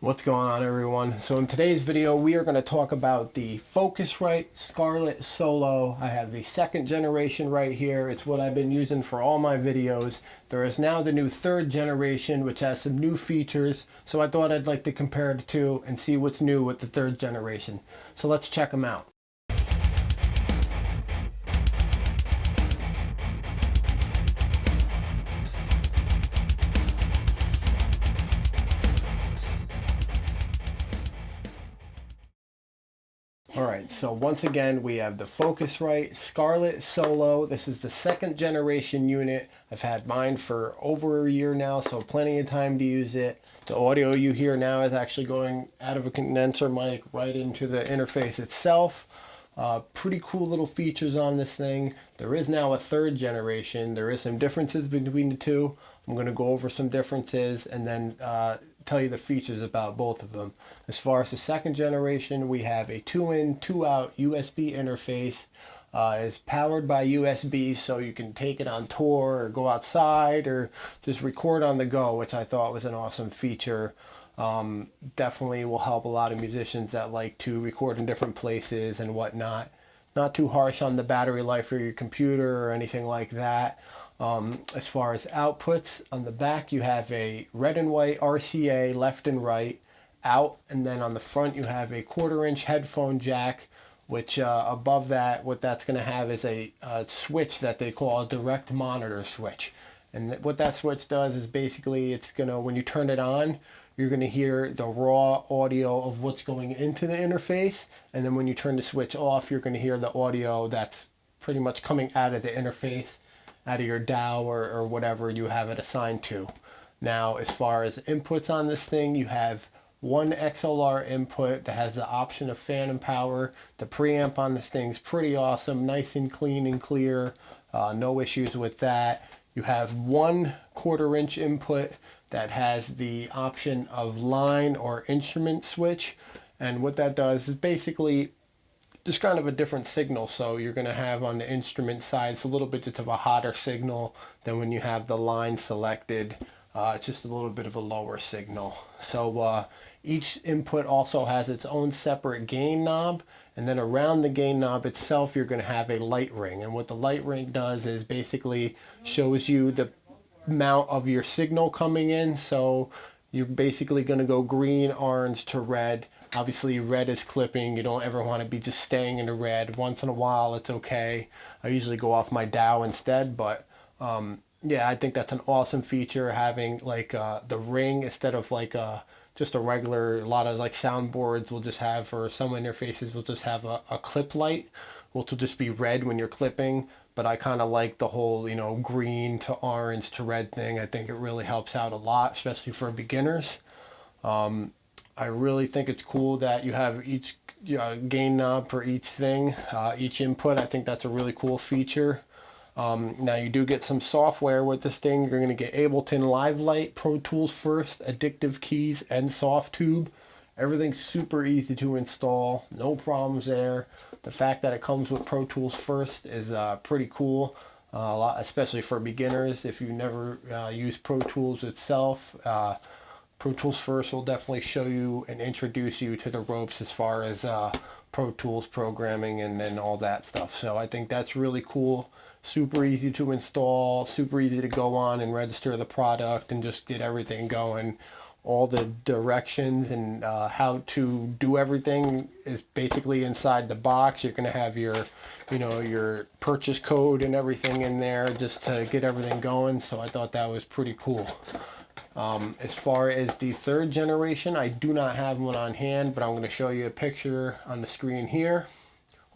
What's going on, everyone? So in today's video we are going to talk about the Focusrite Scarlett Solo. I have the second generation right here. It's what I've been using for all my videos. There is now the new third generation, which has some new features, so I thought I'd like to compare the two and see what's new with the third generation. So let's check them out. Alright, so once again we have the Focusrite Scarlett Solo. This is the second generation unit. I've had mine for over a year now, so plenty of time to use it. The audio you hear now is actually going out of a condenser mic right into the interface itself. Pretty cool little features on this thing. There is now a third generation. There is some differences between the two. I'm going to go over some differences and then tell you the features about both of them. As far as the second generation, we have a 2-in, 2-out USB interface. It's powered by USB, so you can take it on tour or go outside or just record on the go, which I thought was an awesome feature. Definitely will help a lot of musicians that like to record in different places and whatnot. Not too harsh on the battery life of your computer or anything like that. As far as outputs, on the back you have a red and white RCA left and right out, and then on the front you have a 1/4-inch headphone jack, which above that what that's going to have is a switch that they call a direct monitor switch. And what that switch does is basically it's going to, when you turn it on, you're going to hear the raw audio of what's going into the interface, and then when you turn the switch off you're going to hear the audio that's pretty much coming out of the interface, out of your DAW or whatever you have it assigned to. Now, as far as inputs on this thing, you have one XLR input that has the option of phantom power. The preamp on this thing's pretty awesome, nice and clean and clear, no issues with that. You have one 1/4-inch input that has the option of line or instrument switch, and what that does is basically just kind of a different signal. So you're going to have on the instrument side, it's a little bit just of a hotter signal than when you have the line selected. It's just a little bit of a lower signal. So each input also has its own separate gain knob, and then around the gain knob itself you're going to have a light ring. And what the light ring does is basically shows you the amount of your signal coming in. So you're basically going to go green, orange to red. Obviously red is clipping. You don't ever want to be just staying in the red. Once in a while it's okay. I usually go off my DAW instead, but yeah, I think that's an awesome feature, having like the ring instead of like just a regular, a lot of like soundboards will just have, or some interfaces will just have a clip light, which will just be red when you're clipping. But I kind of like the whole, you know, green to orange to red thing. I think it really helps out a lot, especially for beginners. I really think it's cool that you have each gain knob for each thing, each input. I think that's a really cool feature. Now you do get some software with this thing. You're going to get Ableton Live Lite, Pro Tools First, Addictive Keys, and Softtube. Everything's super easy to install, no problems there. The fact that it comes with Pro Tools First is pretty cool, a lot, especially for beginners. If you never use Pro Tools itself, Pro Tools First will definitely show you and introduce you to the ropes as far as Pro Tools programming and all that stuff. So I think that's really cool. Super easy to install, super easy to go on and register the product and just get everything going. All the directions and how to do everything is basically inside the box. You're going to have your, you know, your purchase code and everything in there just to get everything going. So I thought that was pretty cool. As far as the third generation, I do not have one on hand, but I'm going to show you a picture on the screen here,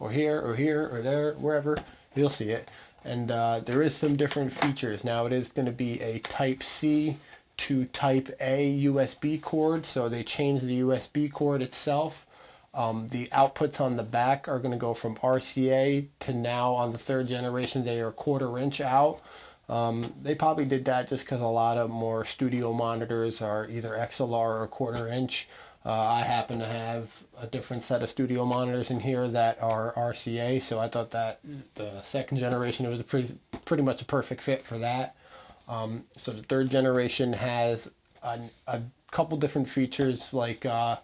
or here, or here, or there, wherever. You'll see it. And there is some different features. Now it is going to be a Type-C to Type-A USB cord, so they changed the USB cord itself. The outputs on the back are going to go from RCA to, now on the third generation they are 1/4-inch out. They probably did that just because a lot of more studio monitors are either XLR or 1/4-inch. I happen to have a different set of studio monitors in here that are RCA, so I thought that the second generation was pretty much a perfect fit for that. So the third generation has a couple different features like the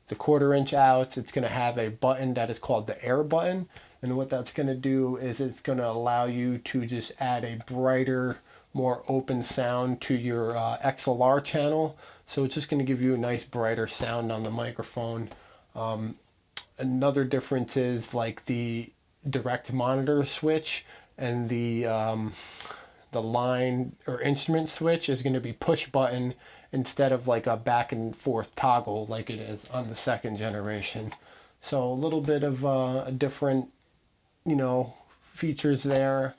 1/4 inch outs. It's going to have a button that is called the air button, and what that's going to do is it's going to allow you to just add a brighter, more open sound to your XLR channel. So it's just going to give you a nice brighter sound on the microphone. Another difference is like the direct monitor switch and the line or instrument switch is going to be push button instead of like a back and forth toggle like it is on the 2nd generation. So a little bit of a different, features there.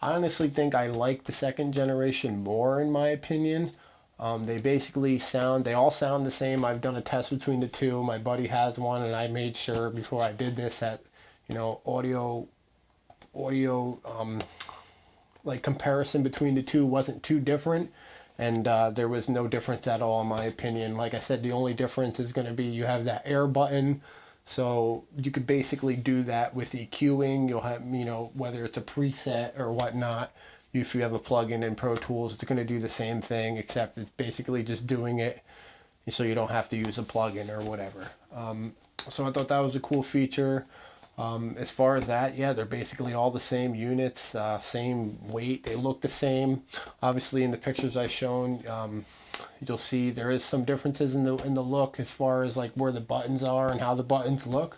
I honestly think I like the 2nd generation more, in my opinion. They basically they all sound the same. I've done a test between the two. My buddy has one, and I made sure before I did this that, audio, like comparison between the two wasn't too different. And there was no difference at all, in my opinion. Like I said, the only difference is going to be you have that air button. So you could basically do that with EQing. You'll have, whether it's a preset or whatnot. If you have a plugin in Pro Tools, it's going to do the same thing, except it's basically just doing it so you don't have to use a plugin or whatever. So I thought that was a cool feature. As far as that, yeah, they're basically all the same units, same weight. They look the same. Obviously, in the pictures I've shown, you'll see there is some differences in the look as far as like where the buttons are and how the buttons look.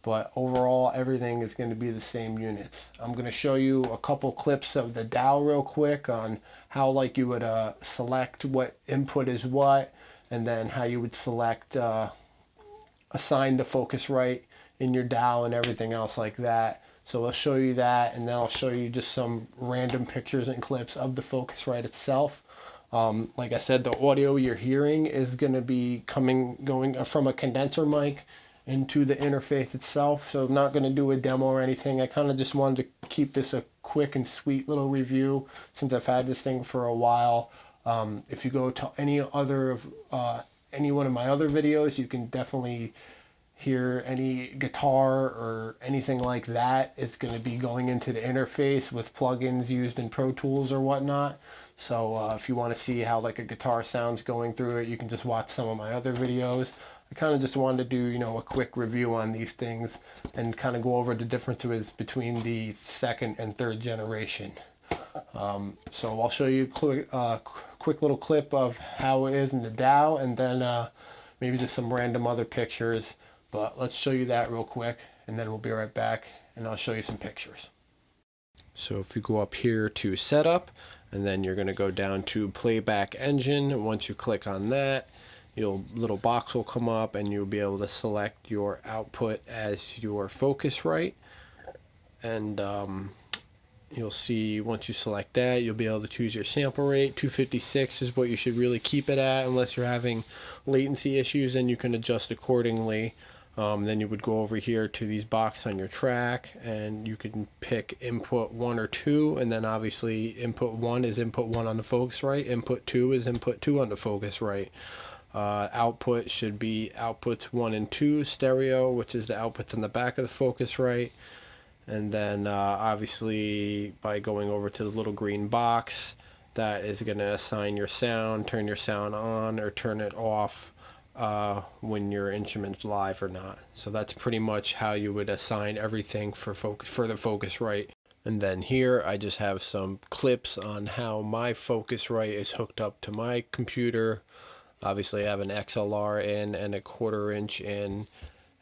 But overall, everything is going to be the same units. I'm going to show you a couple clips of the DAW real quick on how like you would select what input is what, and then how you would select, assign the Focusrite in your DAW and everything else like that. So I'll show you that, and then I'll show you just some random pictures and clips of the Focusrite itself. Like I said, the audio you're hearing is going to be going from a condenser mic into the interface itself. So I'm not going to do a demo or anything. I kind of just wanted to keep this a quick and sweet little review since I've had this thing for a while. If you go to any one of my other videos, you can definitely hear any guitar or anything like that. It's going to be going into the interface with plugins used in Pro Tools or whatnot. So if you want to see how like a guitar sounds going through it, you can just watch some of my other videos. I kind of just wanted to do, a quick review on these things and kind of go over the differences between the 2nd and 3rd generation. So I'll show you a quick little clip of how it is in the DAW, and then maybe just some random other pictures. But let's show you that real quick, and then we'll be right back, and I'll show you some pictures. So if you go up here to Setup, and then you're going to go down to Playback Engine, and once you click on that, little box will come up, and you'll be able to select your output as your Focusrite. And you'll see once you select that, you'll be able to choose your sample rate. 256 is what you should really keep it at, unless you're having latency issues, and you can adjust accordingly. Then you would go over here to these boxes on your track, and you can pick input 1 or 2, and then obviously input 1 is input 1 on the Focusrite, input 2 is input 2 on the Focusrite. Output should be outputs 1 and 2 stereo, which is the outputs on the back of the Focusrite. And then obviously by going over to the little green box, that is going to assign your sound, turn your sound on or turn it off when your instrument's live or not. So that's pretty much how you would assign everything for the Focusrite. And then here I just have some clips on how my Focusrite is hooked up to my computer. Obviously I have an XLR in and a 1/4 inch in,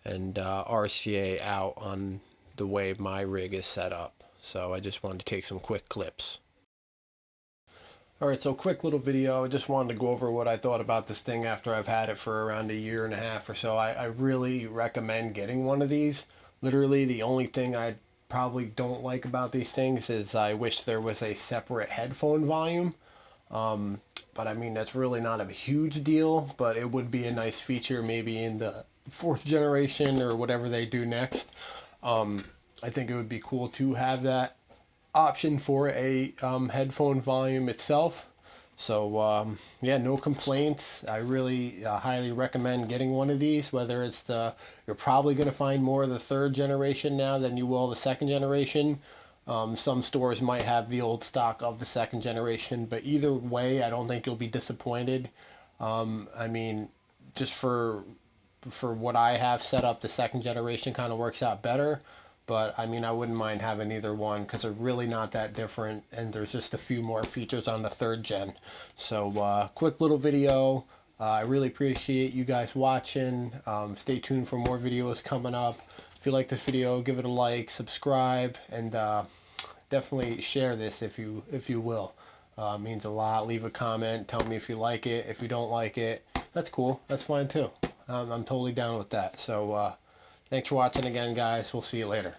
and RCA out on the way my rig is set up. So I just wanted to take some quick clips. Alright, so quick little video. I just wanted to go over what I thought about this thing after I've had it for around 1.5 years or so. I really recommend getting one of these. Literally the only thing I probably don't like about these things is I wish there was a separate headphone volume. But I mean, that's really not a huge deal, but it would be a nice feature maybe in the 4th generation or whatever they do next. I think it would be cool to have that option for a headphone volume itself. So yeah, no complaints. I really highly recommend getting one of these, whether it's you're probably going to find more of the 3rd generation now than you will the 2nd generation. Some stores might have the old stock of the 2nd generation, but either way, I don't think you'll be disappointed. I mean, just for what I have set up, the second generation kind of works out better. But I mean, I wouldn't mind having either one because they're really not that different, and there's just a few more features on the third gen. So quick little video. I really appreciate you guys watching. Stay tuned for more videos coming up. If you like this video, give it a like, subscribe, and definitely share this if you will. It means a lot. Leave a comment. Tell me if you like it. If you don't like it, that's cool. That's fine too. I'm totally down with that. So thanks for watching again, guys. We'll see you later.